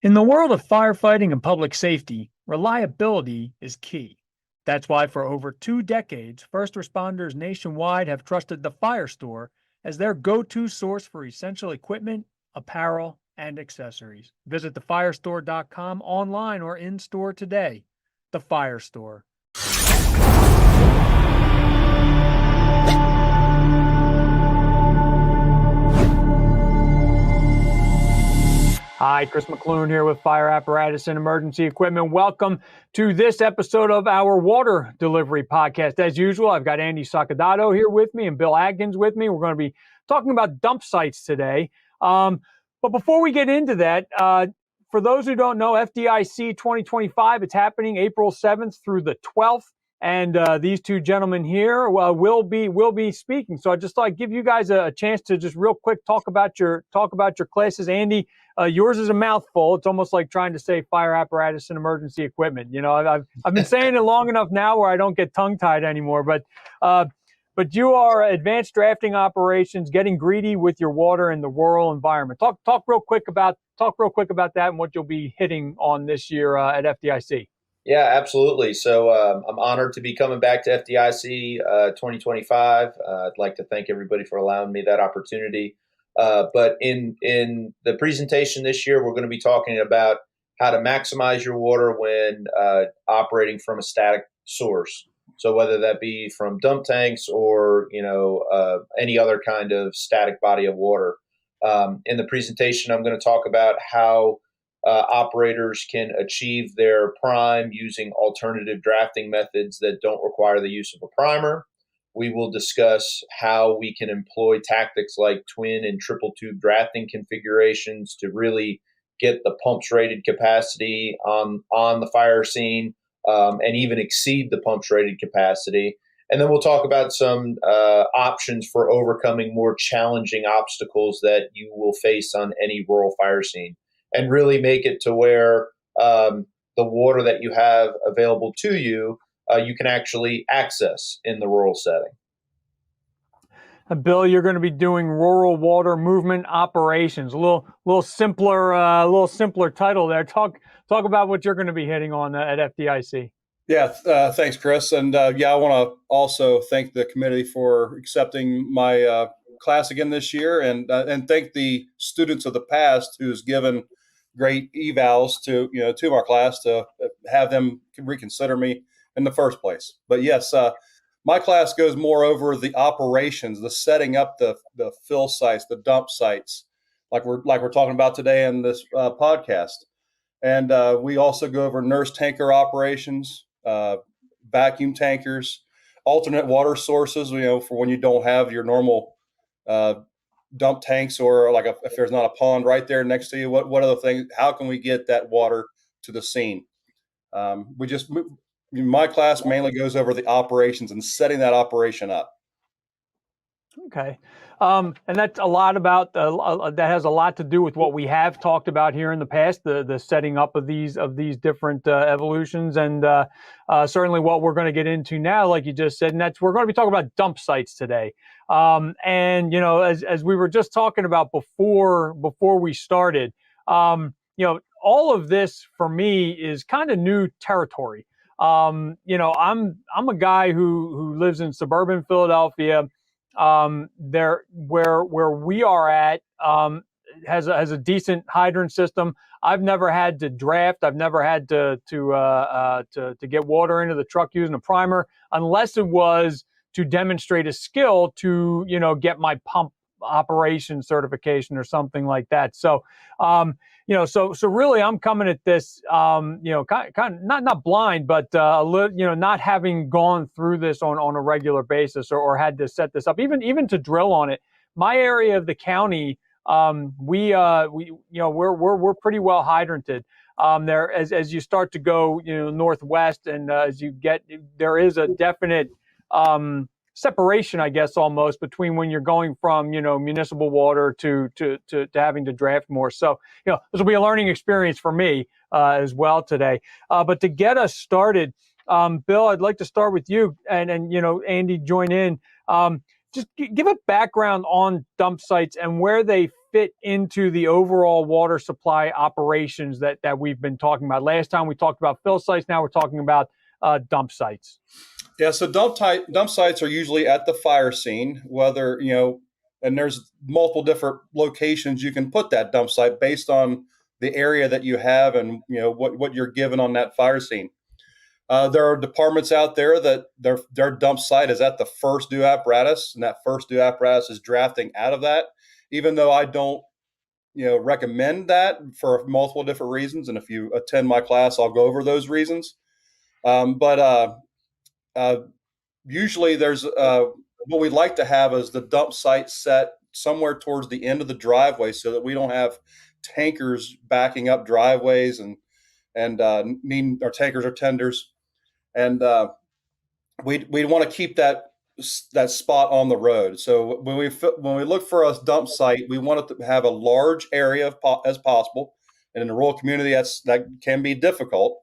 In the world of firefighting and public safety, reliability is key. That's why for over 2 decades, first responders nationwide have trusted the Firestore as their go-to source for essential equipment, apparel, and accessories. Visit thefirestore.com online or in-store today. The Firestore. Hi, Chris McClune here with Fire Apparatus and Emergency Equipment. Welcome to this episode of our water delivery podcast. As usual, I've got Andy Sacadato here with me and Bill Adkins with me. We're going to be talking about dump sites today. But before we get into that, for those who don't know, FDIC 2025, it's happening April 7th through the 12th. And these two gentlemen here will be speaking. So I just thought I'd give you guys a chance to just real quick talk about your classes. Andy, yours is a mouthful. It's almost like trying to say fire apparatus and emergency equipment. You know, I've been saying it long enough now where I don't get tongue tied anymore. But you are advanced drafting operations, getting greedy with your water in the rural environment. Talk real quick about that and what you'll be hitting on this year at FDIC. Yeah, absolutely. So I'm honored to be coming back to FDIC 2025. I'd like to thank everybody for allowing me that opportunity. But in the presentation this year, we're going to be talking about how to maximize your water when operating from a static source. So whether that be from dump tanks or any other kind of static body of water. In the presentation, I'm going to talk about how operators can achieve their prime using alternative drafting methods that don't require the use of a primer. We will discuss how we can employ tactics like twin and triple tube drafting configurations to really get the pumps rated capacity on the fire scene and even exceed the pumps rated capacity. And then we'll talk about some options for overcoming more challenging obstacles that you will face on any rural fire scene, and really make it to where the water that you have available to you, you can actually access in the rural setting. Bill, you're going to be doing rural water movement operations. A little simpler title there. Talk about what you're going to be hitting on at FDIC. Yeah, thanks, Chris. And I want to also thank the committee for accepting my class again this year, and thank the students of the past who's given great evals to our class to have them reconsider me in the first place. But yes, my class goes more over the operations, the setting up the fill sites, the dump sites, like we're talking about today in this podcast. And we also go over nurse tanker operations, vacuum tankers, alternate water sources, for when you don't have your normal dump tanks, or if there's not a pond right there next to you, what other things, how can we get that water to the scene? My class mainly goes over the operations and setting that operation up. Okay. And that's a lot about that has a lot to do with what we have talked about here in the past, the setting up of these different evolutions, and certainly what we're going to get into now, like you just said, and that's we're going to be talking about dump sites today. And as we were just talking about before we started, all of this for me is kind of new territory. I'm a guy who lives in suburban Philadelphia. There where we are at has a decent hydrant system. I've never had to draft. I've never had to get water into the truck using a primer, unless it was to demonstrate a skill to get my pump operation certification or something like that. So so really I'm coming at this kind of not blind, but not having gone through this on a regular basis or had to set this up, even to drill on it. My area of the county, we're pretty well hydranted. There as you start to go northwest, and as you get, there is a definite separation, I guess, almost between when you're going from municipal water to having to draft more. So this will be a learning experience for me as well today. But to get us started, Bill, I'd like to start with you, and Andy, join in. just give a background on dump sites and where they fit into the overall water supply operations that we've been talking about. Last time we talked about fill sites. Now we're talking about dump sites. Yeah, so dump sites are usually at the fire scene, whether, and there's multiple different locations you can put that dump site based on the area that you have and, what you're given on that fire scene. There are departments out there that their dump site is at the first due apparatus, and that first due apparatus is drafting out of that, even though I don't, recommend that for multiple different reasons. And if you attend my class, I'll go over those reasons. But usually there's what we'd like to have is the dump site set somewhere towards the end of the driveway so that we don't have tankers backing up driveways and needing our tankers or tenders. And we want to keep that spot on the road. So when we look for a dump site, we want it to have a large area as possible. And in a rural community, that can be difficult.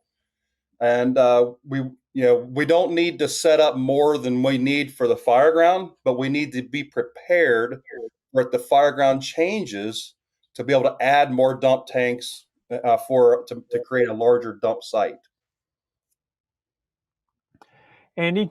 And we don't need to set up more than we need for the fire ground, but we need to be prepared for if the fire ground changes to be able to add more dump tanks to create a larger dump site. Andy?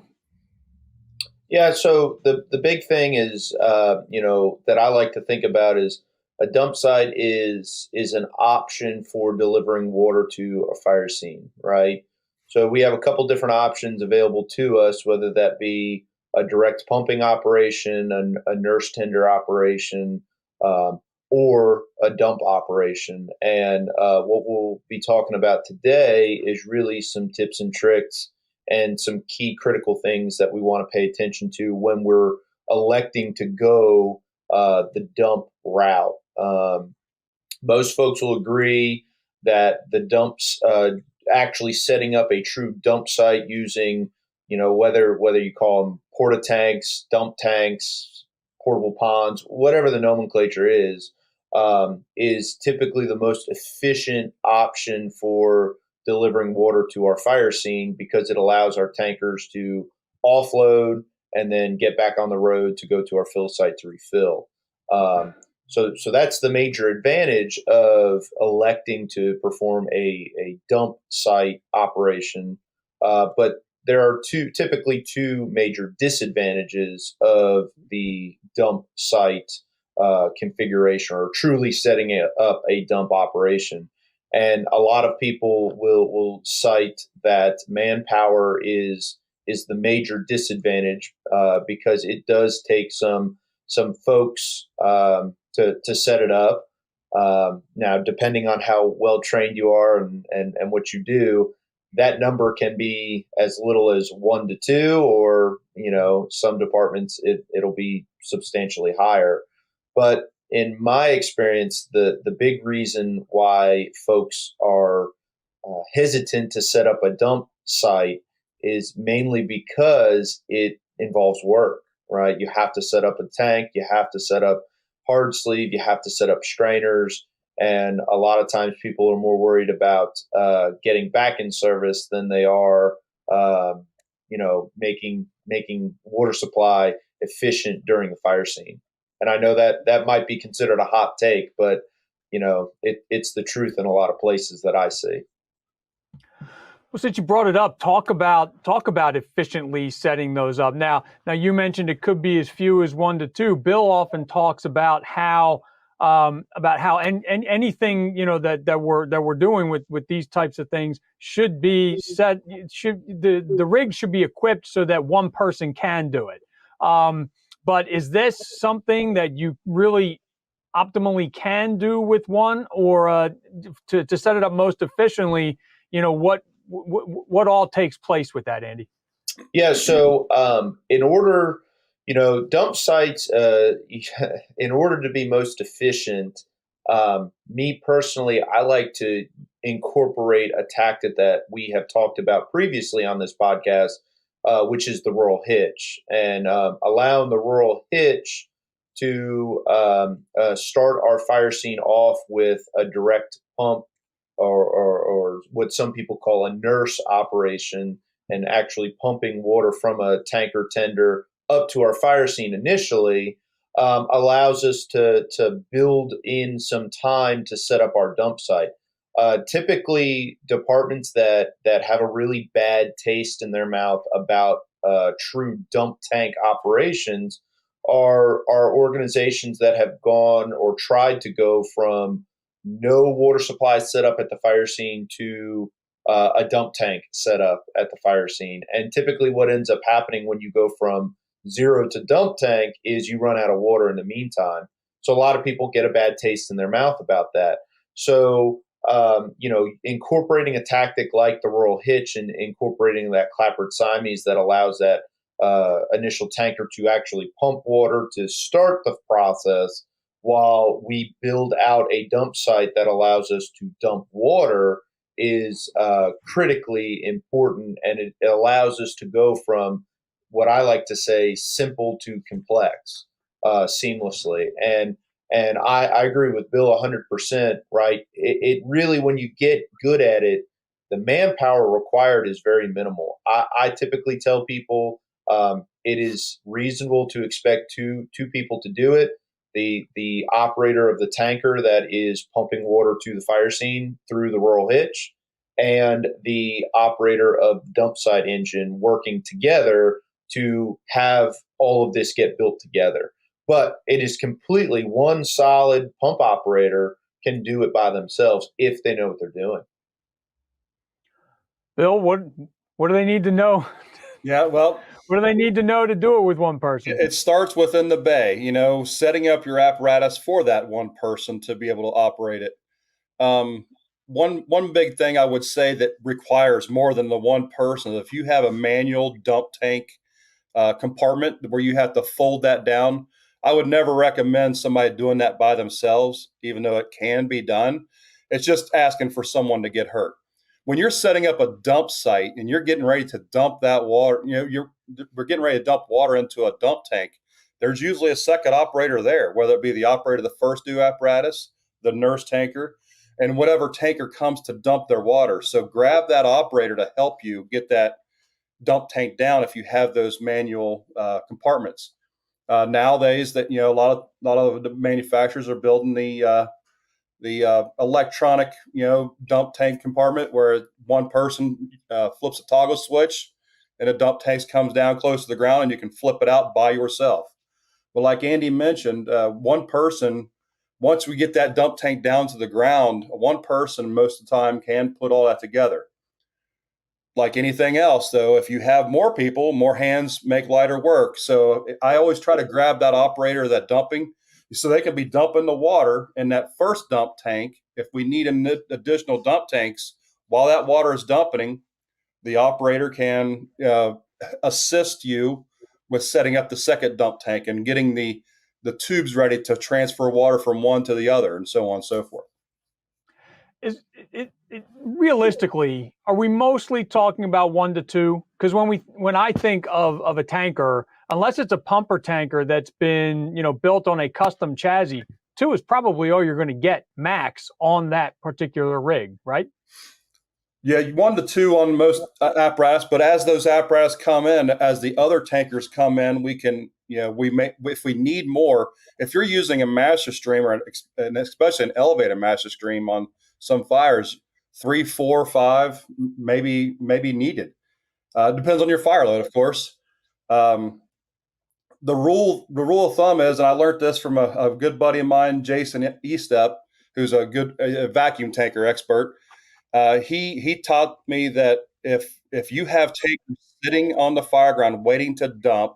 Yeah, so the big thing is, that I like to think about is a dump site is an option for delivering water to a fire scene, right? So we have a couple different options available to us, whether that be a direct pumping operation, a nurse tender operation, or a dump operation. And what we'll be talking about today is really some tips and tricks and some key critical things that we want to pay attention to when we're electing to go the dump route. Most folks will agree that the dumps, actually setting up a true dump site using, whether you call them porta tanks, dump tanks, portable ponds, whatever the nomenclature is typically the most efficient option for delivering water to our fire scene because it allows our tankers to offload and then get back on the road to go to our fill site to refill. So that's the major advantage of electing to perform a dump site operation. But there are typically two major disadvantages of the dump site configuration or truly setting up a dump operation. And a lot of people will cite that manpower is the major disadvantage because it does take some folks to set it up. Now, depending on how well trained you are and what you do, that number can be as little as 1 to 2, or some departments it'll be substantially higher. But in my experience, the big reason why folks are hesitant to set up a dump site is mainly because it involves work, right? You have to set up a tank, you have to set up hard sleeve, you have to set up strainers, and a lot of times people are more worried about getting back in service than they are, making water supply efficient during the fire scene. And I know that might be considered a hot take, but it's the truth in a lot of places that I see. Well, since you brought it up, talk about efficiently setting those up. Now you mentioned it could be as few as 1 to 2. Bill often talks about how anything that we're doing with these types of things should be set. The rig should be equipped so that one person can do it. But is this something that you really optimally can do with one, or to set it up most efficiently? What all takes place with that, Andy? Yeah. So in order, dump sites, in order to be most efficient, me personally, I like to incorporate a tactic that we have talked about previously on this podcast, which is the rural hitch, and allowing the rural hitch to start our fire scene off with a direct pump or what some people call a nurse operation, and actually pumping water from a tanker tender up to our fire scene initially allows us to build in some time to set up our dump site. Typically, departments that have a really bad taste in their mouth about true dump tank operations are organizations that have gone or tried to go from no water supply set up at the fire scene to a dump tank set up at the fire scene. And typically, what ends up happening when you go from zero to dump tank is you run out of water in the meantime. So a lot of people get a bad taste in their mouth about that. So incorporating a tactic like the rural hitch and incorporating that clappered Siamese that allows that initial tanker to actually pump water to start the process while we build out a dump site that allows us to dump water is critically important, and it allows us to go from what I like to say simple to complex seamlessly. And I agree with Bill 100%. Right? It really, when you get good at it, the manpower required is very minimal. I typically tell people it is reasonable to expect two people to do it. The operator of the tanker that is pumping water to the fire scene through the rural hitch, and the operator of the dump site engine working together to have all of this get built together. But it is completely one solid pump operator can do it by themselves if they know what they're doing. Bill, what do they need to know? Yeah, well, what do they need to know to do it with one person? It starts within the bay, setting up your apparatus for that one person to be able to operate it. One big thing I would say that requires more than the one person, if you have a manual dump tank compartment where you have to fold that down, I would never recommend somebody doing that by themselves, even though it can be done. It's just asking for someone to get hurt. When you're setting up a dump site and you're getting ready to dump that water, we're getting ready to dump water into a dump tank. There's usually a second operator there, whether it be the operator of the first due apparatus, the nurse tanker, and whatever tanker comes to dump their water. So grab that operator to help you get that dump tank down if you have those manual compartments. Nowadays, that a lot of the manufacturers are building the electronic dump tank compartment where one person flips a toggle switch and a dump tank comes down close to the ground and you can flip it out by yourself. But like Andy mentioned, one person, once we get that dump tank down to the ground, one person most of the time can put all that together. Like anything else, though, if you have more people, more hands make lighter work. So I always try to grab that operator, that dumping, so they can be dumping the water in that first dump tank. If we need additional dump tanks while that water is dumping, the operator can assist you with setting up the second dump tank and getting the tubes ready to transfer water from one to the other, and so on and so forth. Realistically, are we mostly talking about 1 to 2? Because when I think of a tanker, unless it's a pumper tanker that's been built on a custom chassis, 2 is probably all you're going to get max on that particular rig, right? Yeah, 1 to 2 on most apparatus, but as those apparatus come in, as the other tankers come in, we can, if we need more, if you're using a master stream and especially an elevated master stream on some fires, 3, 4, 5 maybe needed. Depends on your fire load, of course. The rule of thumb is, and I learned this from a good buddy of mine, Jason Estep, who's a good vacuum tanker expert. He taught me that if you have tankers sitting on the fire ground waiting to dump,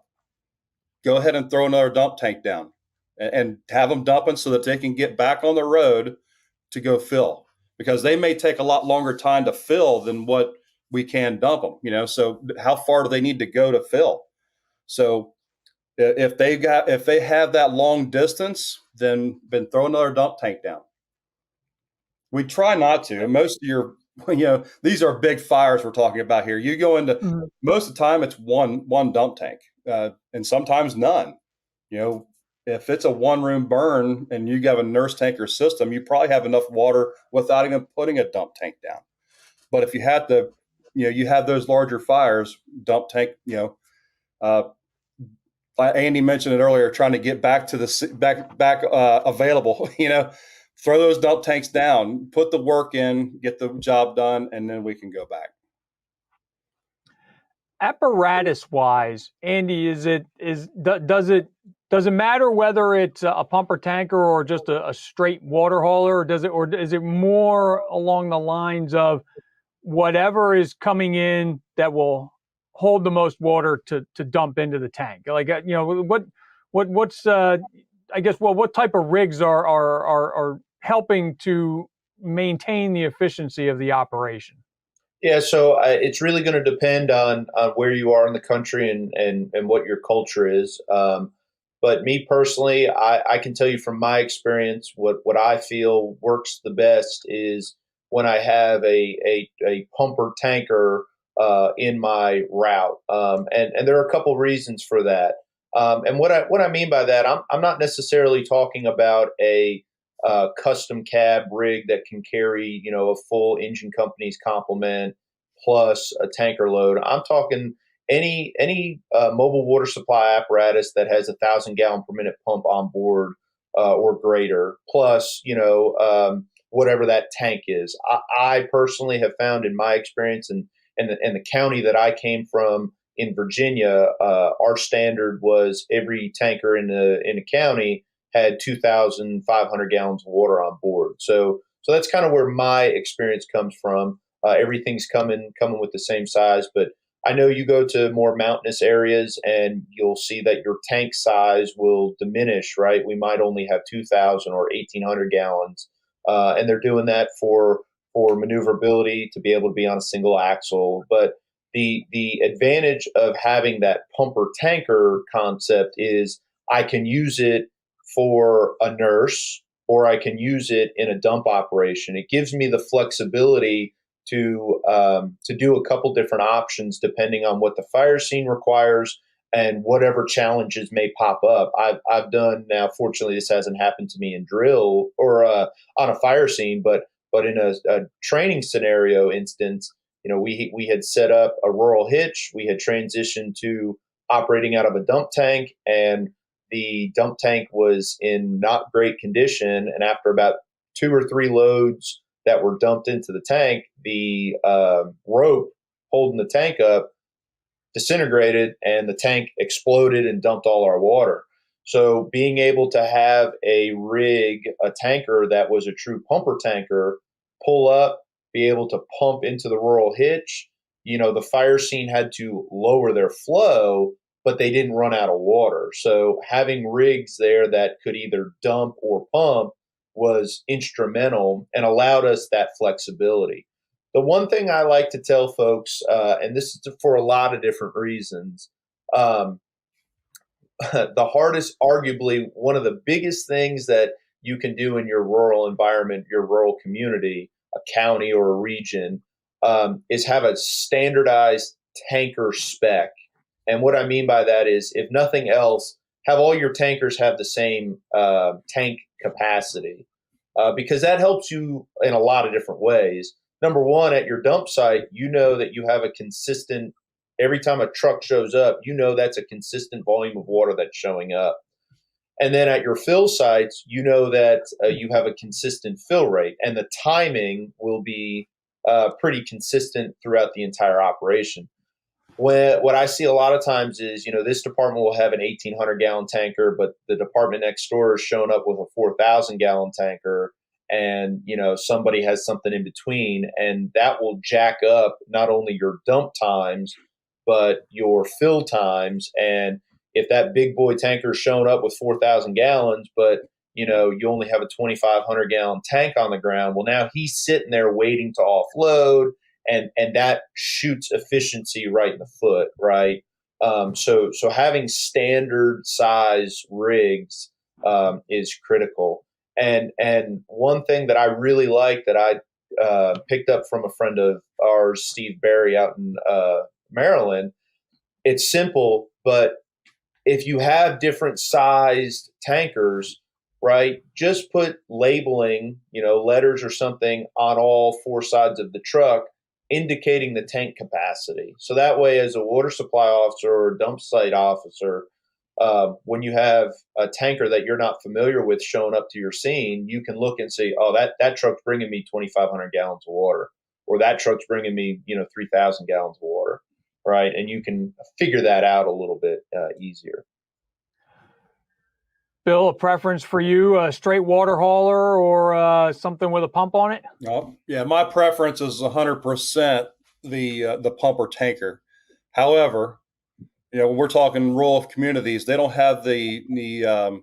go ahead and throw another dump tank down and have them dumping so that they can get back on the road to go fill, because they may take a lot longer time to fill than what we can dump them. So how far do they need to go to fill? So if they have that long distance, then throw another dump tank down. We try not to. And most of your, these are big fires we're talking about here. You go into most of the time it's one dump tank, and sometimes none. If it's a one-room burn and you have a nurse tanker system, you probably have enough water without even putting a dump tank down. But if you have you have those larger fires, dump tank, Andy mentioned it earlier, trying to get back to the back available. Throw those dump tanks down, put the work in, get the job done, and then we can go back. Apparatus wise, Andy, does it matter whether it's a pumper tanker or just a straight water hauler, or is it more along the lines of whatever is coming in that will hold the most water to dump into the tank? Like, what type of rigs are helping to maintain the efficiency of the operation? Yeah, so it's really going to depend on where you are in the country and what your culture is. But me personally, I can tell you from my experience, what I feel works the best is when I have a pumper tanker in my route, and there are a couple reasons for that. And what I mean by that, I'm not necessarily talking about a custom cab rig that can carry, a full engine company's complement plus a tanker load. I'm talking any mobile water supply apparatus that has 1,000 gallon per minute pump on board or greater, plus whatever that tank is. I personally have found in my experience and the county that I came from in Virginia, our standard was every tanker in the county had 2,500 gallons of water on board. So that's kind of where my experience comes from. Everything's coming with the same size, but I know you go to more mountainous areas and you'll see that your tank size will diminish, right? We might only have 2,000 or 1,800 gallons, and they're doing that for maneuverability to be able to be on a single axle. But the advantage of having that pumper tanker concept is I can use it for a nurse, or I can use it in a dump operation. It gives me the flexibility to do a couple different options depending on what the fire scene requires and whatever challenges may pop up. I've done now. Fortunately, this hasn't happened to me in drill or on a fire scene, but in a training scenario instance, we had set up a rural hitch. We had transitioned to operating out of a dump tank, and the dump tank was in not great condition. And after about 2 or 3 loads that were dumped into the tank, the rope holding the tank up disintegrated and the tank exploded and dumped all our water. So being able to have a rig, a tanker that was a true pumper tanker, pull up, be able to pump into the rural hitch, the fire scene had to lower their flow, but they didn't run out of water. So having rigs there that could either dump or pump was instrumental and allowed us that flexibility. The one thing I like to tell folks, and this is for a lot of different reasons, the hardest, arguably one of the biggest things that you can do in your rural environment, your rural community, a county or a region, is have a standardized tanker spec. And what I mean by that is, if nothing else, have all your tankers have the same tank capacity, because that helps you in a lot of different ways. Number one, at your dump site, you know that you have a consistent, every time a truck shows up, that's a consistent volume of water that's showing up. And then at your fill sites, that you have a consistent fill rate, and the timing will be pretty consistent throughout the entire operation. What I see a lot of times is, this department will have an 1,800 gallon tanker, but the department next door is showing up with a 4,000 gallon tanker, and somebody has something in between, and that will jack up not only your dump times but your fill times. And if that big boy tanker is showing up with 4,000 gallons, but you only have a 2,500 gallon tank on the ground, well, now he's sitting there waiting to offload, and that shoots efficiency right in the foot, right? So having standard size rigs is critical. And one thing that I really like that I picked up from a friend of ours, Steve Barry, out in Maryland, it's simple, but if you have different sized tankers, right, just put labeling, letters or something on all 4 sides of the truck indicating the tank capacity. So that way, as a water supply officer or dump site officer, when you have a tanker that you're not familiar with showing up to your scene, you can look and see, oh, that truck's bringing me 2,500 gallons of water, or that truck's bringing me 3,000 gallons of water, right? And you can figure that out a little bit easier. Bill, a preference for you, a straight water hauler or something with a pump on it? Yeah, my preference is 100% the pump or tanker. However, when we're talking rural communities, they don't have the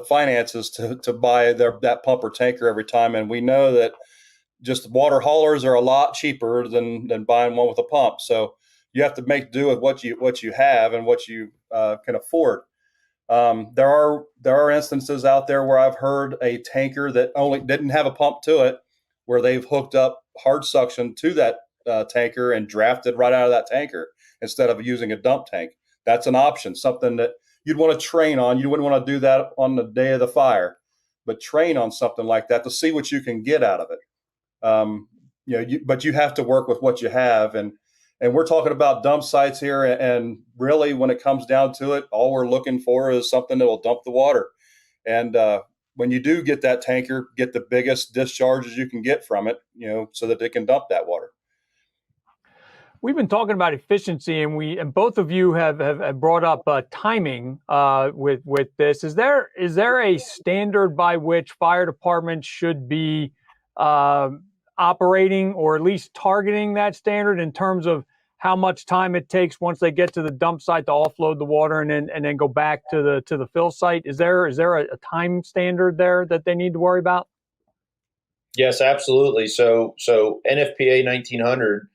finances to buy that pump or tanker every time, and we know that just water haulers are a lot cheaper than buying one with a pump. So you have to make do with what you have and what you can afford. There are instances out there where I've heard a tanker that only didn't have a pump to it, where they've hooked up hard suction to that tanker and drafted right out of that tanker instead of using a dump tank. That's an option, something that you'd want to train on. You wouldn't want to do that on the day of the fire, but train on something like that to see what you can get out of it. But you have to work with what you have, and we're talking about dump sites here. And really, when it comes down to it, all we're looking for is something that will dump the water. And when you do get that tanker, get the biggest discharges you can get from it, so that they can dump that water. We've been talking about efficiency, and both of you have brought up timing with this. Is there a standard by which fire departments should be operating, or at least targeting that standard, in terms of how much time it takes once they get to the dump site to offload the water and then go back to the fill site? Is there a time standard there that they need to worry about? Yes, absolutely. So NFPA 1900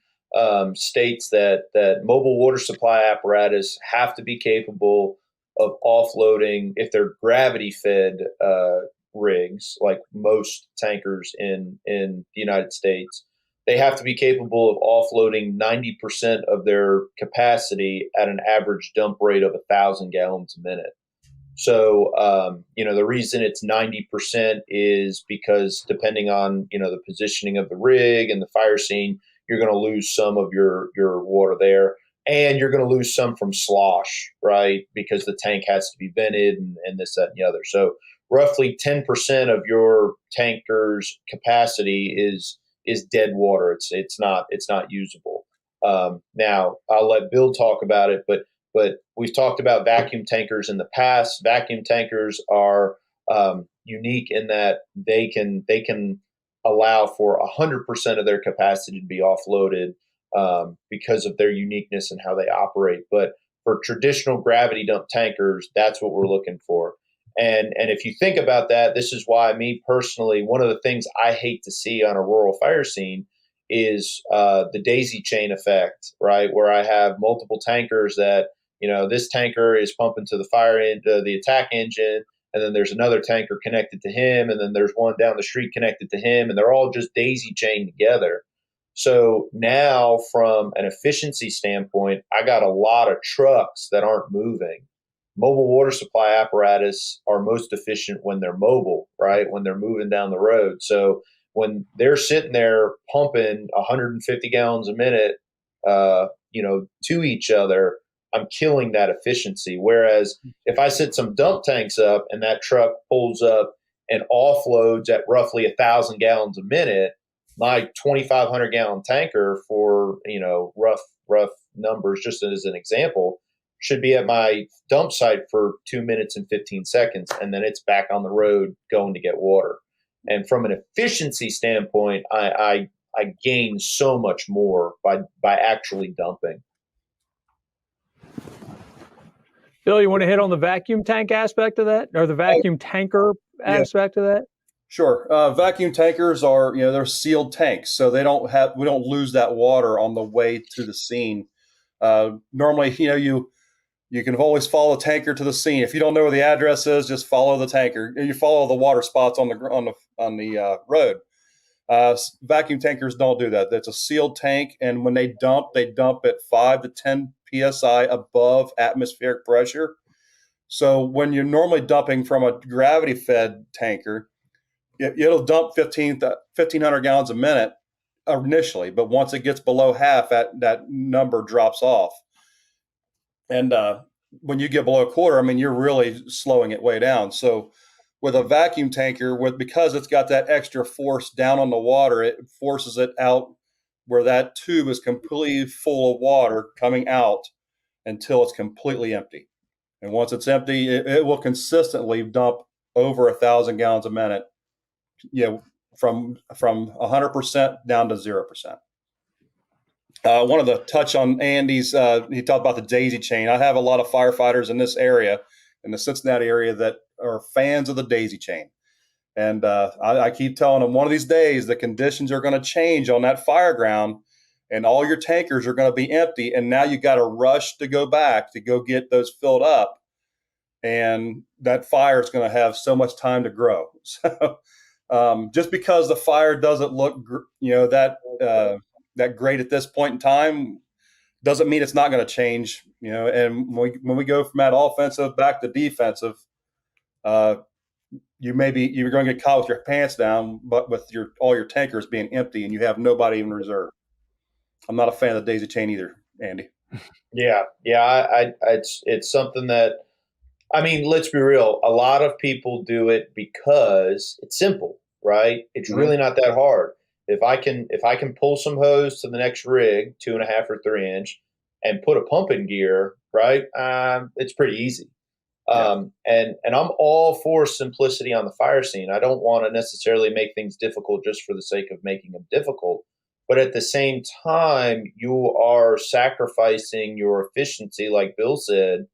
states that mobile water supply apparatus have to be capable of offloading, if they're gravity fed rigs, like most tankers in the United States, they have to be capable of offloading 90% of their capacity at an average dump rate of 1,000 gallons a minute. So, the reason it's 90% is because depending on, the positioning of the rig and the fire scene, you're going to lose some of your water there, and you're going to lose some from slosh, right? Because the tank has to be vented and this, that, and the other. So roughly 10% of your tanker's capacity is dead water. It's not usable. Now I'll let Bill talk about it, but we've talked about vacuum tankers in the past. Vacuum tankers are unique in that they can allow for 100% of their capacity to be offloaded because of their uniqueness and how they operate. But for traditional gravity dump tankers, that's what we're looking for. And if you think about that, this is why, me personally, one of the things I hate to see on a rural fire scene is the daisy chain effect, right? Where I have multiple tankers that, this tanker is pumping to the attack engine, and then there's another tanker connected to him, and then there's one down the street connected to him, and they're all just daisy chained together. So now, from an efficiency standpoint, I got a lot of trucks that aren't moving. Mobile water supply apparatus are most efficient when they're mobile, right? When they're moving down the road. So when they're sitting there pumping 150 gallons a minute, to each other, I'm killing that efficiency. Whereas if I set some dump tanks up and that truck pulls up and offloads at roughly 1,000 gallons a minute, my 2,500 gallon tanker, for rough numbers, just as an example, should be at my dump site for 2 minutes and 15 seconds, and then it's back on the road going to get water. And from an efficiency standpoint, I gain so much more by actually dumping. Bill, you want to hit on the vacuum tank aspect of that, or the vacuum tanker aspect of that? Sure. Vacuum tankers are, they're sealed tanks, so we don't lose that water on the way to the scene. Normally, you can always follow the tanker to the scene. If you don't know where the address is, just follow the tanker. You follow the water spots on the road. Vacuum tankers don't do that. That's a sealed tank, and when they dump at 5 to 10 psi above atmospheric pressure. So when you're normally dumping from a gravity-fed tanker, it'll dump 1,500 gallons a minute initially, but once it gets below half, that number drops off. And when you get below a quarter, I mean, you're really slowing it way down. So with a vacuum tanker, because it's got that extra force down on the water, it forces it out where that tube is completely full of water coming out until it's completely empty. And once it's empty, it will consistently dump over 1,000 gallons a minute, from 100% down to 0%. Wanted to touch on Andy's, he talked about the daisy chain. I have a lot of firefighters in this area, in the Cincinnati area, that are fans of the daisy chain. And I keep telling them, one of these days, the conditions are going to change on that fire ground, and all your tankers are going to be empty. And now you got to rush to go back to go get those filled up. And that fire is going to have so much time to grow. So just because the fire doesn't look, that great at this point in time, doesn't mean it's not going to change. And when we go from that offensive back to defensive, you're going to get caught with your pants down, but with all your tankers being empty and you have nobody in reserve. I'm not a fan of the daisy chain either, Andy. Yeah. It's something that, I mean, let's be real. A lot of people do it because it's simple, right? It's really not that hard. If I can pull some hose to the next rig, 2.5 or 3 inch, and put a pump in gear, right? It's pretty easy. And I'm all for simplicity on the fire scene. I don't want to necessarily make things difficult just for the sake of making them difficult. But at the same time, you are sacrificing your efficiency, like Bill said,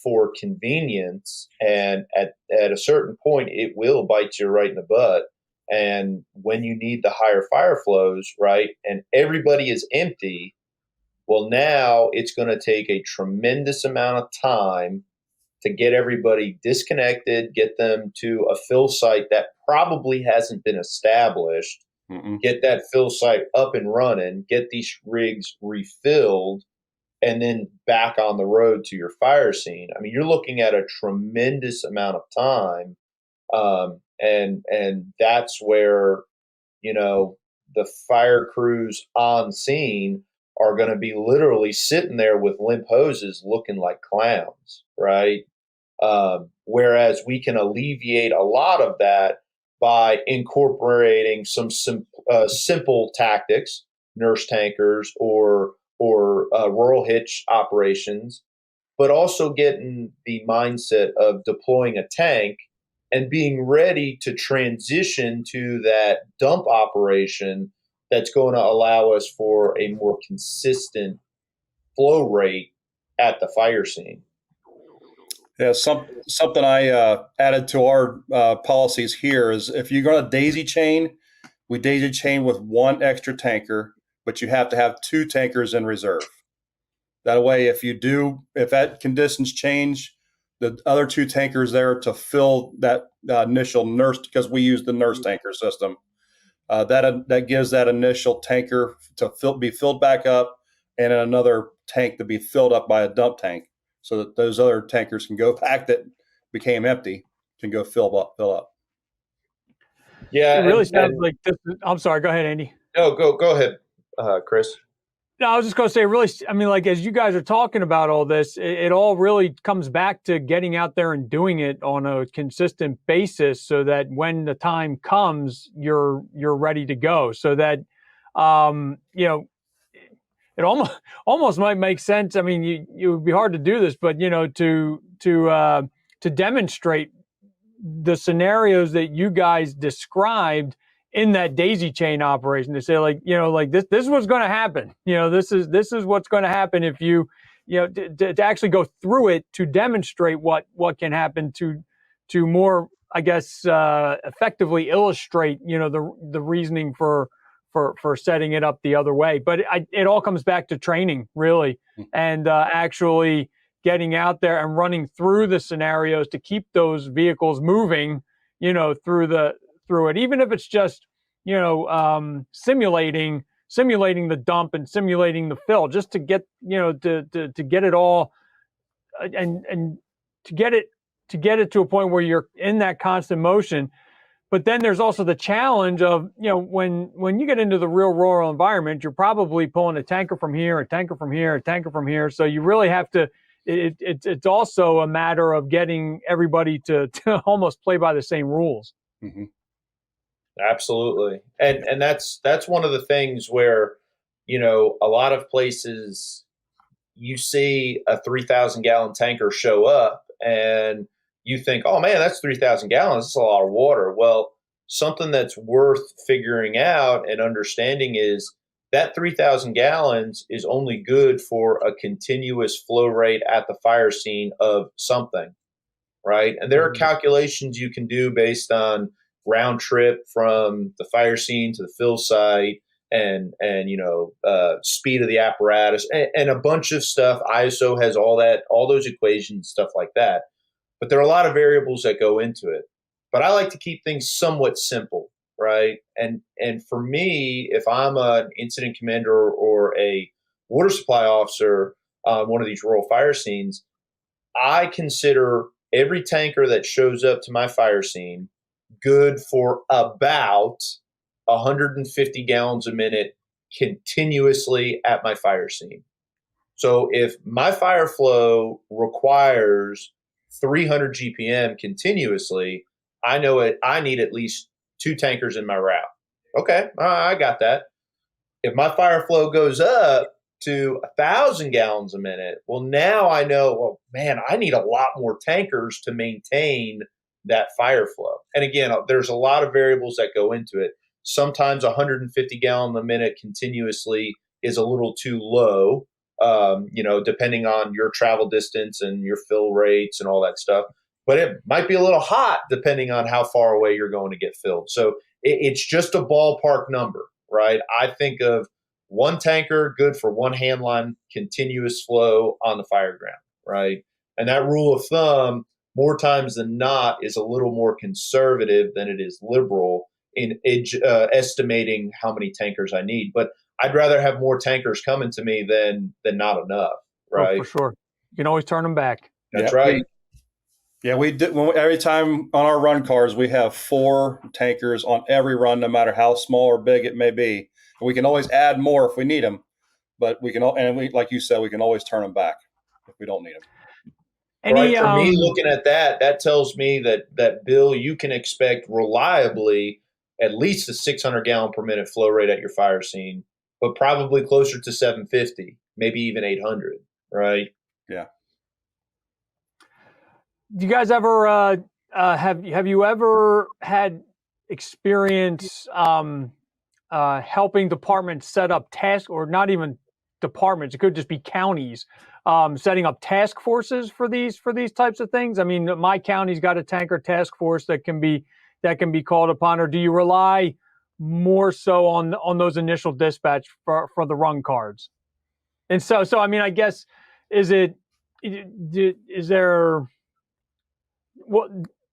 for convenience. And at a certain point, it will bite you right in the butt. And when you need the higher fire flows, right, and everybody is empty, well, now it's going to take a tremendous amount of time to get everybody disconnected, get them to a fill site that probably hasn't been established, get that fill site up and running, get these rigs refilled, and then back on the road to your fire scene. I mean, you're looking at a tremendous amount of time. And that's where, the fire crews on scene are going to be literally sitting there with limp hoses looking like clowns, right? Whereas we can alleviate a lot of that by incorporating some simple tactics, nurse tankers or rural hitch operations, but also getting the mindset of deploying a tank and being ready to transition to that dump operation that's going to allow us for a more consistent flow rate at the fire scene. Yeah, something I added to our policies here is, if you're going to daisy chain, we daisy chain with one extra tanker, but you have to have 2 tankers in reserve. That way, if that conditions change, the other 2 tankers there to fill that initial nurse, because we use the nurse tanker system. That gives that initial tanker to be filled back up, and another tank to be filled up by a dump tank, so that those other tankers can go back that became empty, can go fill up. Yeah, it really sounds like this. I'm sorry. Go ahead, Andy. No, go ahead, Chris. No, I was just going to say, really, I mean, like, as you guys are talking about all this, it all really comes back to getting out there and doing it on a consistent basis, so that when the time comes, you're ready to go. So that, it almost might make sense. I mean, it would be hard to do this, but to demonstrate the scenarios that you guys described in that daisy chain operation, to say, this is what's going to happen. This is what's going to happen if you to actually go through it, to demonstrate what can happen, to more, I guess, effectively illustrate, the reasoning for setting it up the other way. But it all comes back to training, really, and actually getting out there and running through the scenarios to keep those vehicles moving, through it, even if it's just, simulating the dump and simulating the fill, just to get, to get it all and to get it to a point where you're in that constant motion. But then there's also the challenge of, when you get into the real rural environment, you're probably pulling a tanker from here, a tanker from here, a tanker from here. So you really have to, it's also a matter of getting everybody to almost play by the same rules. Mm-hmm. Absolutely. And that's one of the things where, a lot of places you see a 3,000 gallon tanker show up and you think, oh man, that's 3,000 gallons. That's a lot of water. Well, something that's worth figuring out and understanding is that 3,000 gallons is only good for a continuous flow rate at the fire scene of something, right? And there are calculations you can do based on round trip from the fire scene to the fill site and speed of the apparatus and a bunch of stuff. ISO has all those equations, stuff like that. But there are a lot of variables that go into it. But I like to keep things somewhat simple, right? And for me, if I'm an incident commander or a water supply officer on one of these rural fire scenes, I consider every tanker that shows up to my fire scene good for about 150 gallons a minute continuously at my fire scene. So if my fire flow requires 300 GPM continuously, I know I need at least 2 tankers in my route. Okay, I got that. If my fire flow goes up to 1,000 gallons a minute, well, now I know, well, man, I need a lot more tankers to maintain that fire flow. And again, there's a lot of variables that go into it. Sometimes 150 gallon a minute continuously is a little too low, depending on your travel distance and your fill rates and all that stuff. But it might be a little hot depending on how far away you're going to get filled. So it's just a ballpark number, right? I think of 1 tanker good for 1 handline continuous flow on the fire ground, right? And that rule of thumb, more times than not, is a little more conservative than it is liberal in estimating how many tankers I need. But I'd rather have more tankers coming to me than not enough, right? Oh, for sure. You can always turn them back. That's right. We did. Every time on our run cars, we have 4 tankers on every run, no matter how small or big it may be. We can always add more if we need them, but like you said, we can always turn them back if we don't need them. For me, looking at that tells me that Bill, you can expect reliably at least a 600 gallon per minute flow rate at your fire scene, but probably closer to 750, maybe even 800, right? Yeah. Do you guys ever have you ever had experience helping departments set up task, or not even departments, it could just be counties, setting up task forces for these types of things? I mean, my county's got a tanker task force that can be called upon, or do you rely more so on those initial dispatch for the run cards? And so I mean, I guess, is there, what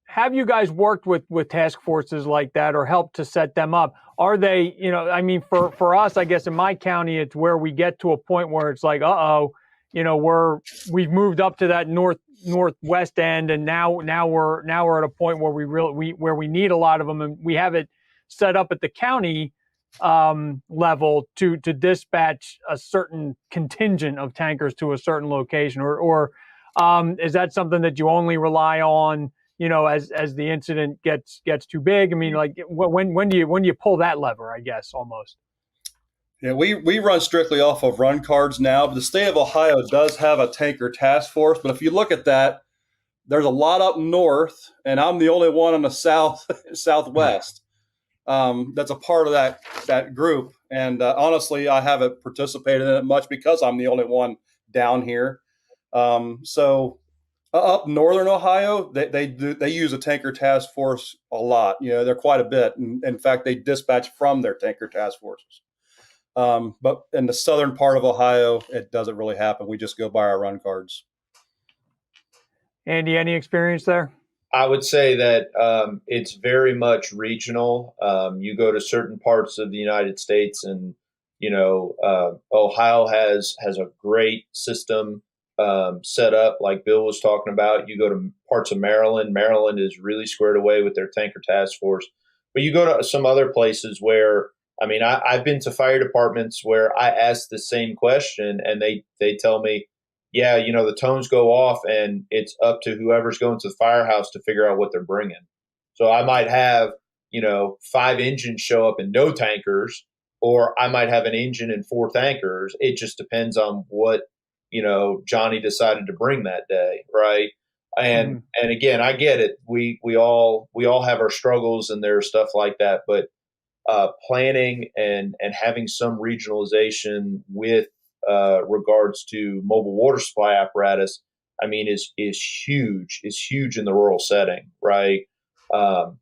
have you guys worked with task forces like that or helped to set them up? Are they, I mean, for us, I guess in my county, it's where we get to a point where it's like, we've moved up to that northwest end, and now we're at a point where we need a lot of them, and we have it set up at the county level to dispatch a certain contingent of tankers to a certain location, or is that something that you only rely on, as the incident gets too big? I mean, like, when do you pull that lever, I guess, almost? Yeah, we run strictly off of run cards now, but the state of Ohio does have a tanker task force. But if you look at that, there's a lot up north, and I'm the only one in the southwest that's a part of that group. And honestly, I haven't participated in it much because I'm the only one down here. So up northern Ohio, they use a tanker task force a lot. They're quite a bit. And in fact, they dispatch from their tanker task forces. But in the southern part of Ohio, it doesn't really happen. We just go by our run cards. Andy, any experience there? I would say that it's very much regional. You go to certain parts of the United States, and Ohio has a great system set up, like Bill was talking about. You go to parts of Maryland. Maryland is really squared away with their tanker task force. But you go to some other places where, I mean, I've been to fire departments where I ask the same question, and they tell me, yeah, the tones go off, and it's up to whoever's going to the firehouse to figure out what they're bringing. So I might have 5 engines show up and no tankers, or I might have an engine and 4 tankers. It just depends on what Johnny decided to bring that day, right? And again, I get it. We all have our struggles, and there's stuff like that, but planning and having some regionalization with regards to mobile water supply apparatus, I mean, is huge. Is huge in the rural setting, right? The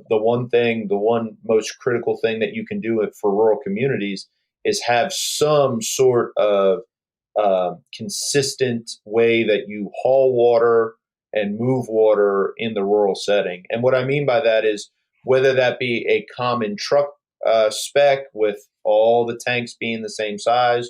one most critical thing that you can do for rural communities is have some sort of consistent way that you haul water and move water in the rural setting. And what I mean by that is whether that be a common truck spec with all the tanks being the same size,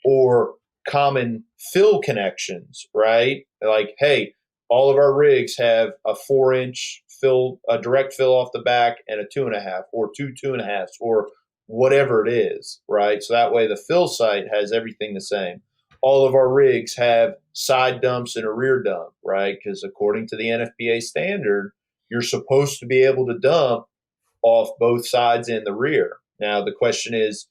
or common fill connections, right? Like, hey, all of our rigs have a 4-inch fill, a direct fill off the back, and a 2.5, or 2.5s, or whatever it is, right? So that way the fill site has everything the same. All of our rigs have side dumps and a rear dump, right? Because according to the NFPA standard, you're supposed to be able to dump off both sides and the rear. Now the question is,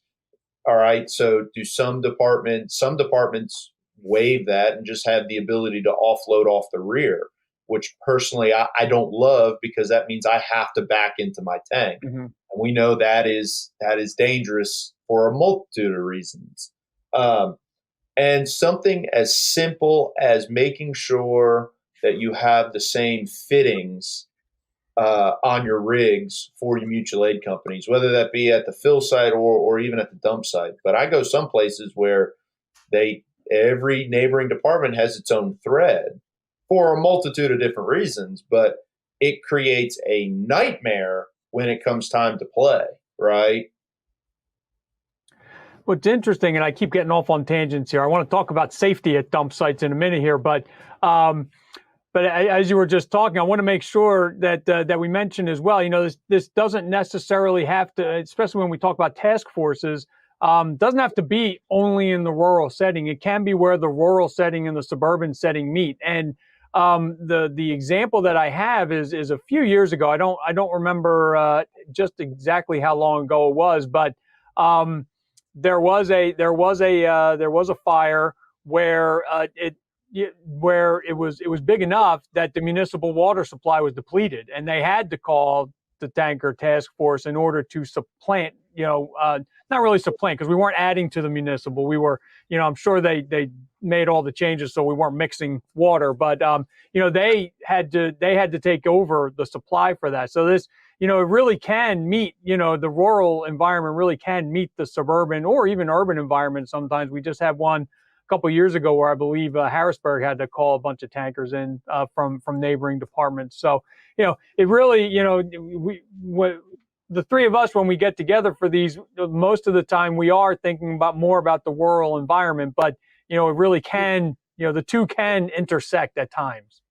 all right, so do some departments waive that and just have the ability to offload off the rear, which personally I don't love, because that means I have to back into my tank. Mm-hmm. And we know that is dangerous for a multitude of reasons. And something as simple as making sure that you have the same fittings on your rigs for your mutual aid companies, whether that be at the fill site or even at the dump site. But I go some places where every neighboring department has its own thread for a multitude of different reasons, but it creates a nightmare when it comes time to play, right? What's interesting, and I keep getting off on tangents here, I want to talk about safety at dump sites in a minute here, but as you were just talking, I want to make sure that we mention as well, this doesn't necessarily have to, especially when we talk about task forces, doesn't have to be only in the rural setting. It can be where the rural setting and the suburban setting meet. And the example that I have is a few years ago. I don't remember just exactly how long ago it was, but there was a fire where it was big enough that the municipal water supply was depleted, and they had to call the tanker task force in order to supplant, not really supplant, because we weren't adding to the municipal. We were, I'm sure they made all the changes so we weren't mixing water, but they had to take over the supply for that. So this, it really can meet, the rural environment really can meet the suburban or even urban environment. Sometimes we just had one couple of years ago where I believe Harrisburg had to call a bunch of tankers in from neighboring departments. So, it really, the three of us, when we get together for these, most of the time we are thinking more about the rural environment, but, it really can, the two can intersect at times.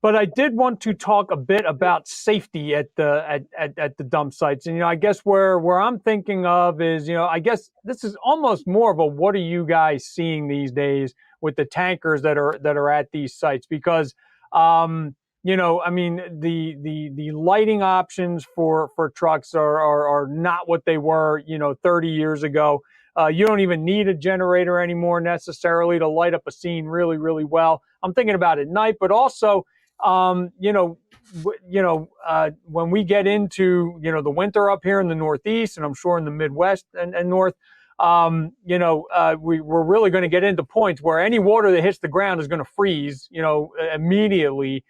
But I did want to talk a bit about safety at the dump sites. And, I guess where I'm thinking of is, I guess this is almost more of a, what are you guys seeing these days with the tankers that are at these sites? Because, I mean, the lighting options for trucks are not what they were, 30 years ago. You don't even need a generator anymore necessarily to light up a scene really, really well. I'm thinking about at night, but also, when we get into, the winter up here in the Northeast, and I'm sure in the Midwest and North, we're really going to get into points where any water that hits the ground is going to freeze, immediately.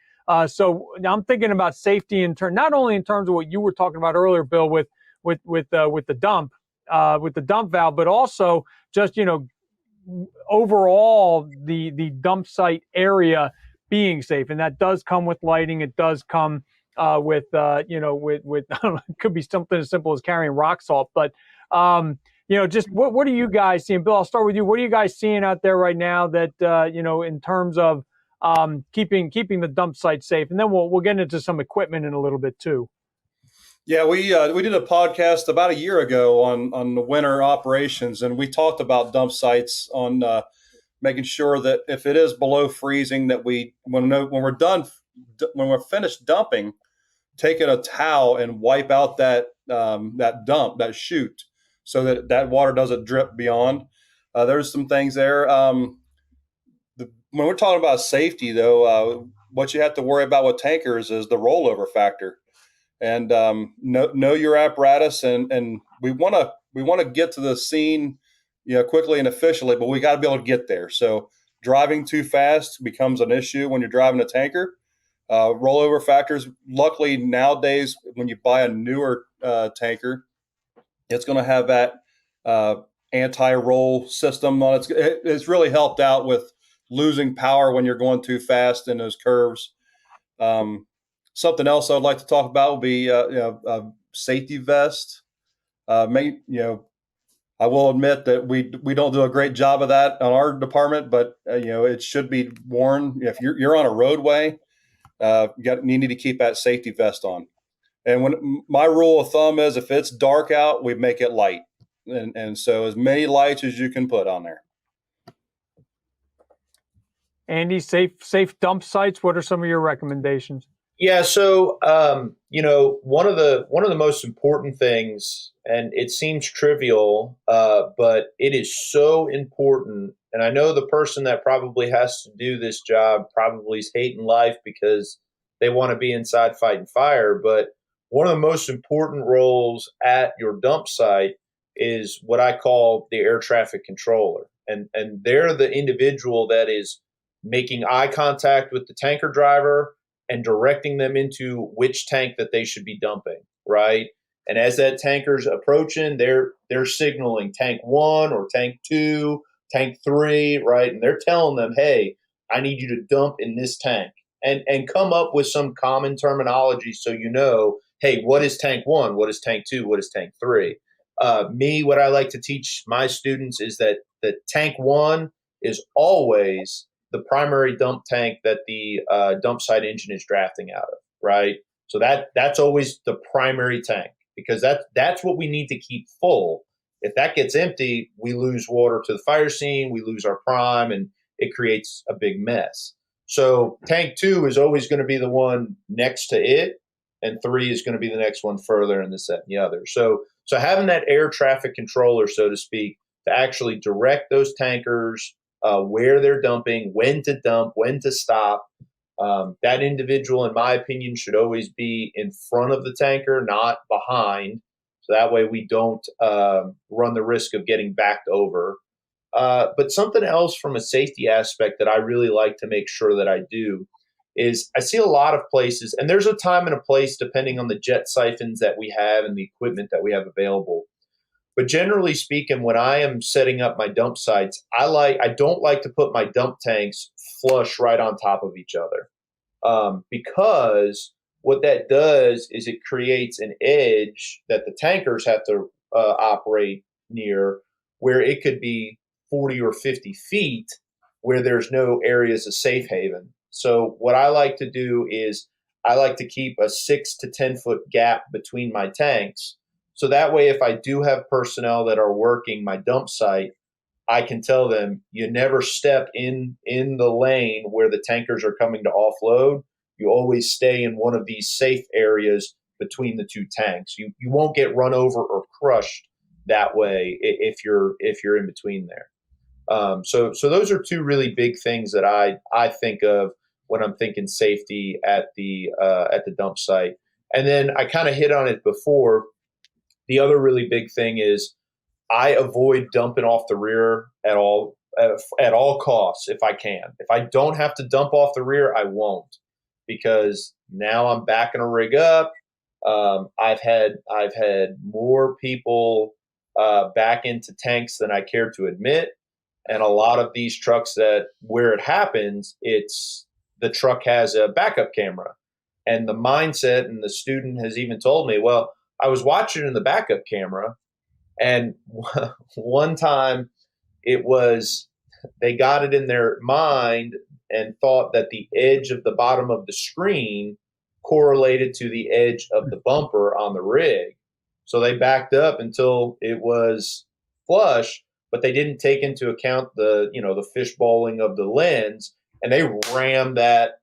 So I'm thinking about safety not only in terms of what you were talking about earlier, Bill, with the dump valve, but also just, overall the dump site area being safe. And that does come with lighting. It does come with it could be something as simple as carrying rock salt. But, just what are you guys seeing? Bill, I'll start with you. What are you guys seeing out there right now that, in terms of keeping the dump site safe? And then we'll get into some equipment in a little bit too. Yeah, we did a podcast about a year ago on the winter operations, and we talked about dump sites on making sure that if it is below freezing, that when we're finished dumping, taking a towel and wipe out that that chute, so that water doesn't drip beyond. There's some things there. When we're talking about safety, though, what you have to worry about with tankers is the rollover factor, and know your apparatus. And we want to get to the scene, quickly and efficiently, but we got to be able to get there. So driving too fast becomes an issue when you're driving a tanker. Rollover factors. Luckily nowadays, when you buy a newer tanker, it's going to have that anti-roll system on it. It's really helped out with losing power when you're going too fast in those curves. Something else I'd like to talk about would be safety vest. I will admit that we don't do a great job of that on our department, but it should be worn. If you're on a roadway, you need to keep that safety vest on. And when my rule of thumb is, if it's dark out, we make it light, and so as many lights as you can put on there. Andy, safe dump sites. What are some of your recommendations? Yeah, so one of the most important things, and it seems trivial, but it is so important. And I know the person that probably has to do this job probably is hating life because they want to be inside fighting fire. But one of the most important roles at your dump site is what I call the air traffic controller, and they're the individual that is making eye contact with the tanker driver and directing them into which tank that they should be dumping, right? And as that tanker's approaching, they're signaling tank 1 or tank 2, tank 3, right? And they're telling them, hey, I need you to dump in this tank, and come up with some common terminology so hey, what is tank 1? What is tank 2? What is tank 3? What I like to teach my students is that tank 1 is always the primary dump tank that the dump site engine is drafting out of, right? So that's always the primary tank, because that's what we need to keep full. If that gets empty, we lose water to the fire scene, we lose our prime, and it creates a big mess. So tank 2 is always going to be the one next to it, and 3 is going to be the next one further, and this, that, and the other. So having that air traffic controller, so to speak, to actually direct those tankers, where they're dumping, when to dump, when to stop. That individual, in my opinion, should always be in front of the tanker, not behind. So that way we don't run the risk of getting backed over. But something else from a safety aspect that I really like to make sure that I do is I see a lot of places, and there's a time and a place depending on the jet siphons that we have and the equipment that we have available. But generally speaking, when I am setting up my dump sites, I don't like to put my dump tanks flush right on top of each other, because what that does is it creates an edge that the tankers have to operate near, where it could be 40 or 50 feet where there's no areas of safe haven. So what I like to do is I like to keep a 6 to 10 foot gap between my tanks. So that way, if I do have personnel that are working my dump site, I can tell them, you never step in the lane where the tankers are coming to offload. You always stay in one of these safe areas between the two tanks. You won't get run over or crushed that way if you're in between there. So those are two really big things that I think of when I'm thinking safety at the dump site. And then I kind of hit on it before. The other really big thing is I avoid dumping off the rear at all costs if I can. If I don't have to dump off the rear, I won't, because now I'm backing a rig up. I've had more people back into tanks than I care to admit, and a lot of these trucks, that where it happens, it's the truck has a backup camera, and the mindset, and the student has even told me, well, I was watching in the backup camera, and one time they got it in their mind and thought that the edge of the bottom of the screen correlated to the edge of the bumper on the rig. So they backed up until it was flush, but they didn't take into account the fish bowling of the lens, and they rammed that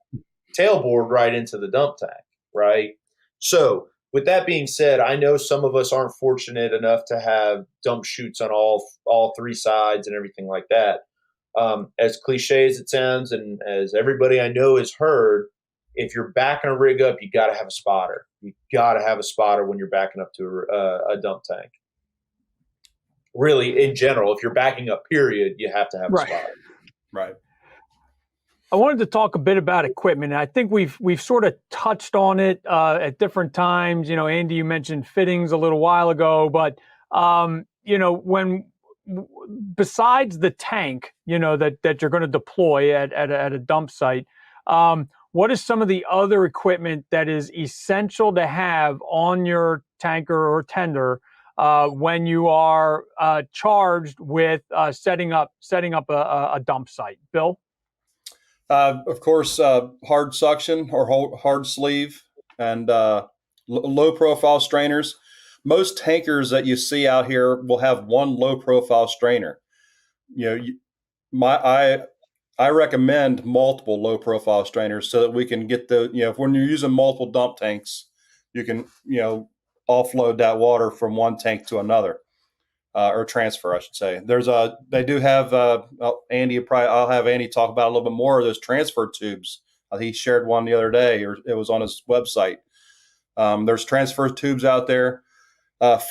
tailboard right into the dump tank, right? So with that being said, I know some of us aren't fortunate enough to have dump chutes on all three sides and everything like that. As cliche as it sounds, and as everybody I know has heard, if you're backing a rig up, you got to have a spotter. You got to have a spotter when you're backing up to a dump tank. Really, in general, if you're backing up, period, you have to have a spotter. Right. I wanted to talk a bit about equipment. I think we've sort of touched on it at different times. Andy, you mentioned fittings a little while ago, but when besides the tank, that you're going to deploy at a dump site, what is some of the other equipment that is essential to have on your tanker or tender when you are charged with setting up a dump site? Bill? Of course, hard suction or hard sleeve and low profile strainers. Most tankers that you see out here will have one low profile strainer. I recommend multiple low profile strainers so that we can get when you're using multiple dump tanks, you can offload that water from one tank to another. Or transfer, I should say. They do have Andy. I'll have Andy talk about a little bit more of those transfer tubes. He shared one the other day, or it was on his website. There's transfer tubes out there.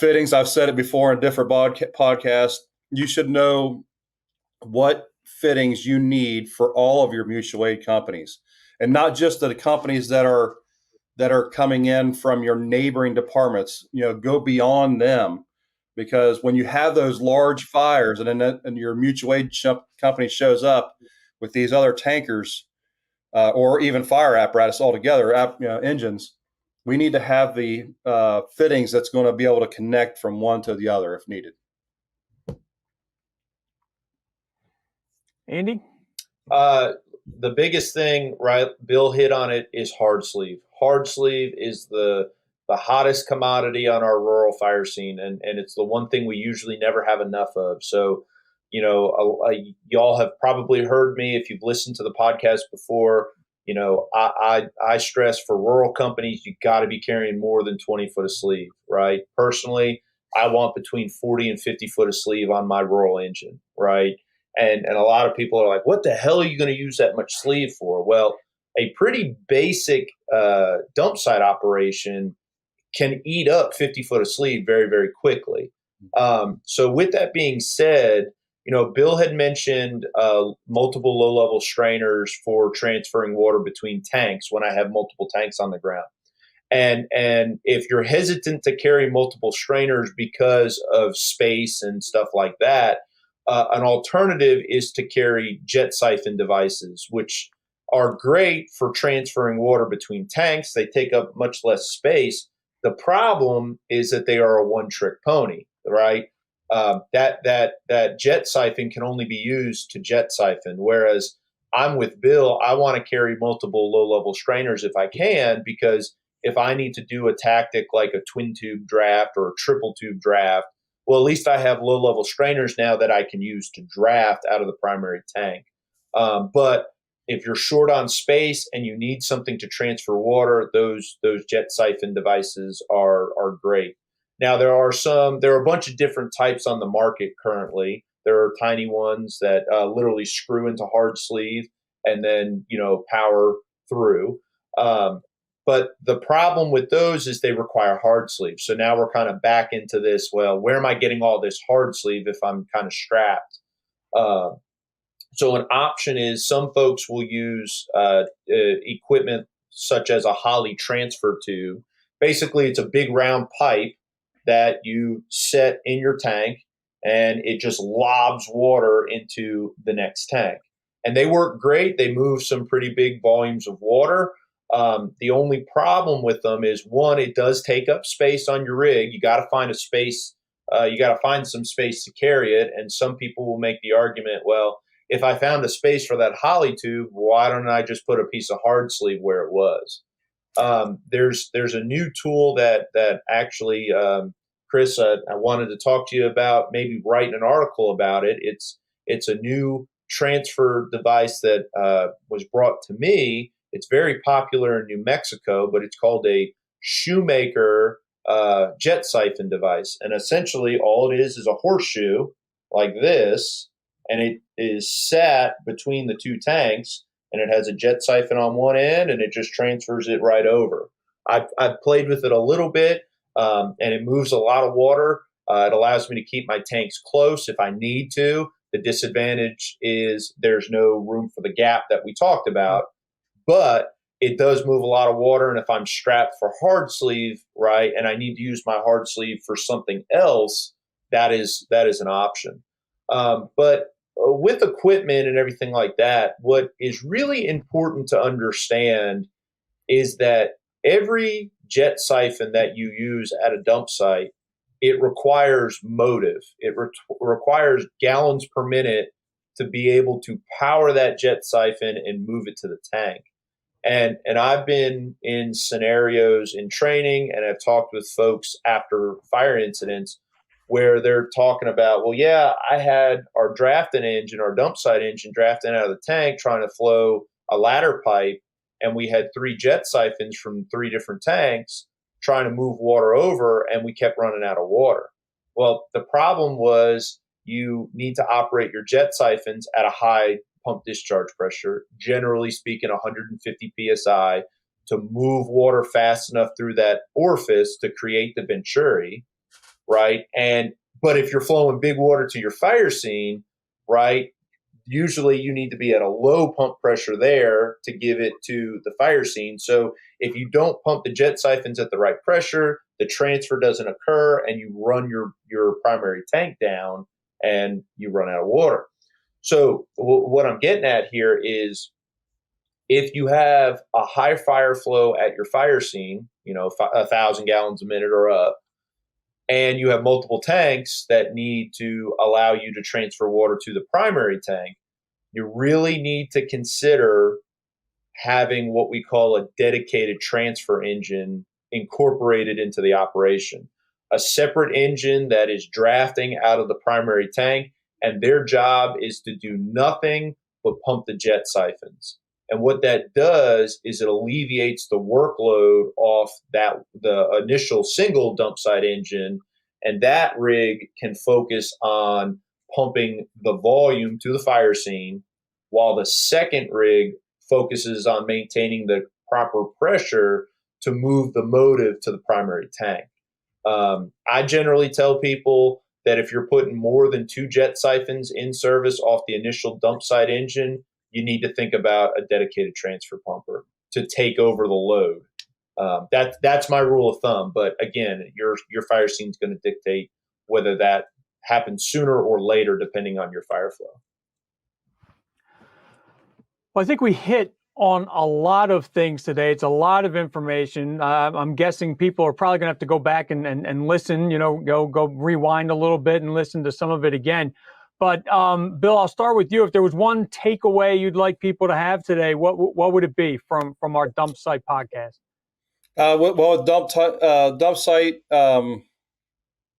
Fittings. I've said it before in different podcasts. You should know what fittings you need for all of your mutual aid companies, and not just the companies that are coming in from your neighboring departments. Go beyond them. Because when you have those large fires and your mutual aid company shows up with these other tankers or even fire apparatus altogether, engines, we need to have the fittings that's going to be able to connect from one to the other if needed. Andy? The biggest thing, right, Bill hit on it, is hard sleeve. Hard sleeve is the hottest commodity on our rural fire scene, and it's the one thing we usually never have enough of. So, y'all have probably heard me if you've listened to the podcast before. I stress for rural companies, you got to be carrying more than 20 foot of sleeve, right? Personally, I want between 40 and 50 foot of sleeve on my rural engine, right? And a lot of people are like, what the hell are you going to use that much sleeve for? Well, a pretty basic dump site operation can eat up 50 foot of sleeve very, very quickly. So with that being said, Bill had mentioned multiple low-level strainers for transferring water between tanks when I have multiple tanks on the ground. And if you're hesitant to carry multiple strainers because of space and stuff like that, an alternative is to carry jet siphon devices, which are great for transferring water between tanks. They take up much less space. The problem is that they are a one-trick pony, right? That jet siphon can only be used to jet siphon, whereas I'm with Bill. I want to carry multiple low-level strainers if I can, because if I need to do a tactic like a twin tube draft or a triple tube draft, well, at least I have low-level strainers now that I can use to draft out of the primary tank. But if you're short on space and you need something to transfer water, those jet siphon devices are great. Now there are a bunch of different types on the market currently. There are tiny ones that literally screw into hard sleeve and then power through. But the problem with those is they require hard sleeve. So now we're kind of back into this. Well, where am I getting all this hard sleeve if I'm kind of strapped? So an option is some folks will use equipment such as a Holley transfer tube. Basically, it's a big round pipe that you set in your tank, and it just lobs water into the next tank. And they work great. They move some pretty big volumes of water. The only problem with them is, one, it does take up space on your rig. You got to find a space. You got to find some space to carry it. And some people will make the argument, well, if I found a space for that Holley tube, why don't I just put a piece of hard sleeve where it was? There's a new tool that actually Chris, I wanted to talk to you about maybe writing an article about it. It's a new transfer device that was brought to me. It's very popular in New Mexico, but it's called a Shoemaker jet siphon device. And essentially all it is a horseshoe like this, and it is sat between the two tanks, and it has a jet siphon on one end, and it just transfers it right over. I've played with it a little bit, and it moves a lot of water. It allows me to keep my tanks close if I need to. The disadvantage is there's no room for the gap that we talked about, but it does move a lot of water. And if I'm strapped for hard sleeve, right, and I need to use my hard sleeve for something else, that is an option. But with equipment and everything like that, what is really important to understand is that every jet siphon that you use at a dump site, it requires motive. It requires gallons per minute to be able to power that jet siphon and move it to the tank. And I've been in scenarios in training, and I've talked with folks after fire incidents where they're talking about, well, yeah, I had our drafting engine, our dump site engine drafting out of the tank trying to flow a ladder pipe, and we had 3 jet siphons from 3 different tanks trying to move water over, and we kept running out of water. Well, the problem was you need to operate your jet siphons at a high pump discharge pressure, generally speaking 150 psi, to move water fast enough through that orifice to create the venturi, right? But if you're flowing big water to your fire scene, right, usually you need to be at a low pump pressure there to give it to the fire scene. So if you don't pump the jet siphons at the right pressure, the transfer doesn't occur, and you run your primary tank down and you run out of water. So what I'm getting at here is if you have a high fire flow at your fire scene, 1,000 gallons a minute or up, and you have multiple tanks that need to allow you to transfer water to the primary tank, you really need to consider having what we call a dedicated transfer engine incorporated into the operation. A separate engine that is drafting out of the primary tank, and their job is to do nothing but pump the jet siphons. And what that does is it alleviates the workload off the initial single dump site engine, and that rig can focus on pumping the volume to the fire scene, while the second rig focuses on maintaining the proper pressure to move the motive to the primary tank. I generally tell people that if you're putting more than 2 jet siphons in service off the initial dump site engine, you need to think about a dedicated transfer pumper to take over the load. That's my rule of thumb. But again, your fire scene is going to dictate whether that happens sooner or later, depending on your fire flow. Well, I think we hit on a lot of things today. It's a lot of information. I'm guessing people are probably going to have to go back and listen, go rewind a little bit and listen to some of it again. But Bill, I'll start with you. If there was one takeaway you'd like people to have today, what would it be from our Dump Site podcast? Well, dump site,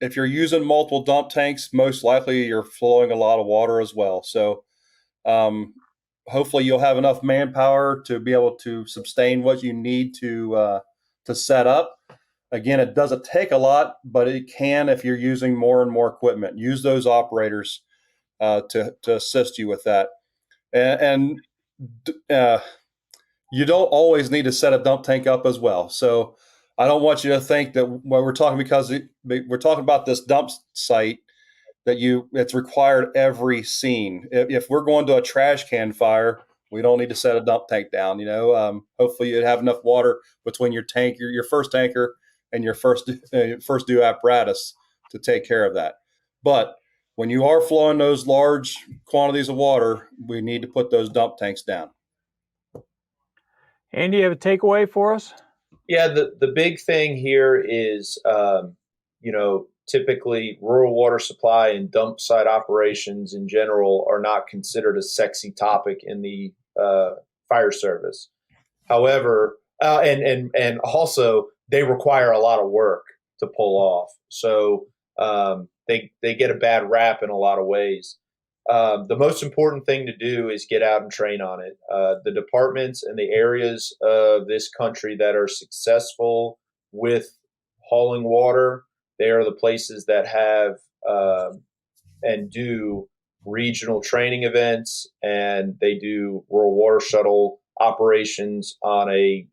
if you're using multiple dump tanks, most likely you're flowing a lot of water as well. So hopefully you'll have enough manpower to be able to sustain what you need to set up. Again, it doesn't take a lot, but it can if you're using more and more equipment. Use those operators to assist you with that. And you don't always need to set a dump tank up as well. So I don't want you to think that when we're talking, because we're talking about this dump site, that it's required every scene. If we're going to a trash can fire, we don't need to set a dump tank down. Hopefully you have enough water between your tank, your first tanker, and your first due apparatus to take care of that. But when you are flowing those large quantities of water, we need to put those dump tanks down. Andy, you have a takeaway for us? Yeah, the big thing here is, typically rural water supply and dump site operations in general are not considered a sexy topic in the fire service. However, and also they require a lot of work. to pull off. So they get a bad rap in a lot of ways. The most important thing to do is get out and train on it. The departments and the areas of this country that are successful with hauling water, they are the places that have and do regional training events, and they do rural water shuttle operations on a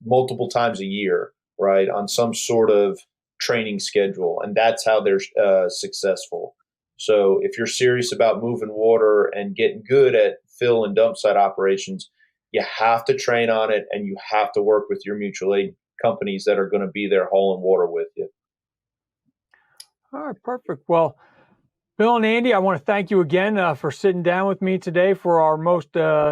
multiple times a year, right, on some sort of training schedule, and that's how they're successful. So if you're serious about moving water and getting good at fill and dump site operations, you have to train on it, and you have to work with your mutual aid companies that are going to be there hauling water with you. All right, perfect. Well, Bill and Andy, I want to thank you again for sitting down with me today for our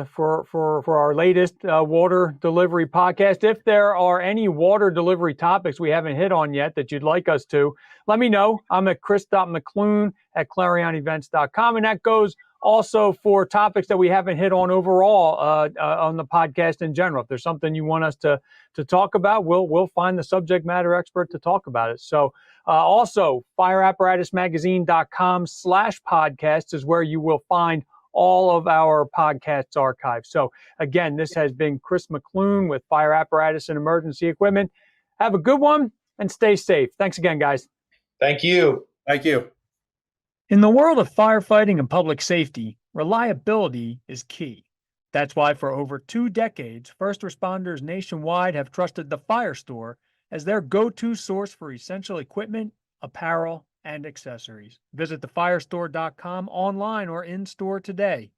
for our latest water delivery podcast. If there are any water delivery topics we haven't hit on yet that you'd like us to, let me know. I'm at chris.mcclune@clarionevents.com, and that goes also for topics that we haven't hit on overall on the podcast in general. If there's something you want us to talk about, we'll find the subject matter expert to talk about it. So also, fireapparatusmagazine.com/podcasts is where you will find all of our podcasts archives. So again, this has been Chris McClune with Fire Apparatus and Emergency Equipment. Have a good one and stay safe. Thanks again, guys. Thank you. Thank you. In the world of firefighting and public safety, reliability is key. That's why for over 2 decades, first responders nationwide have trusted the Fire Store as their go-to source for essential equipment, apparel, and accessories. Visit thefirestore.com online or in-store today.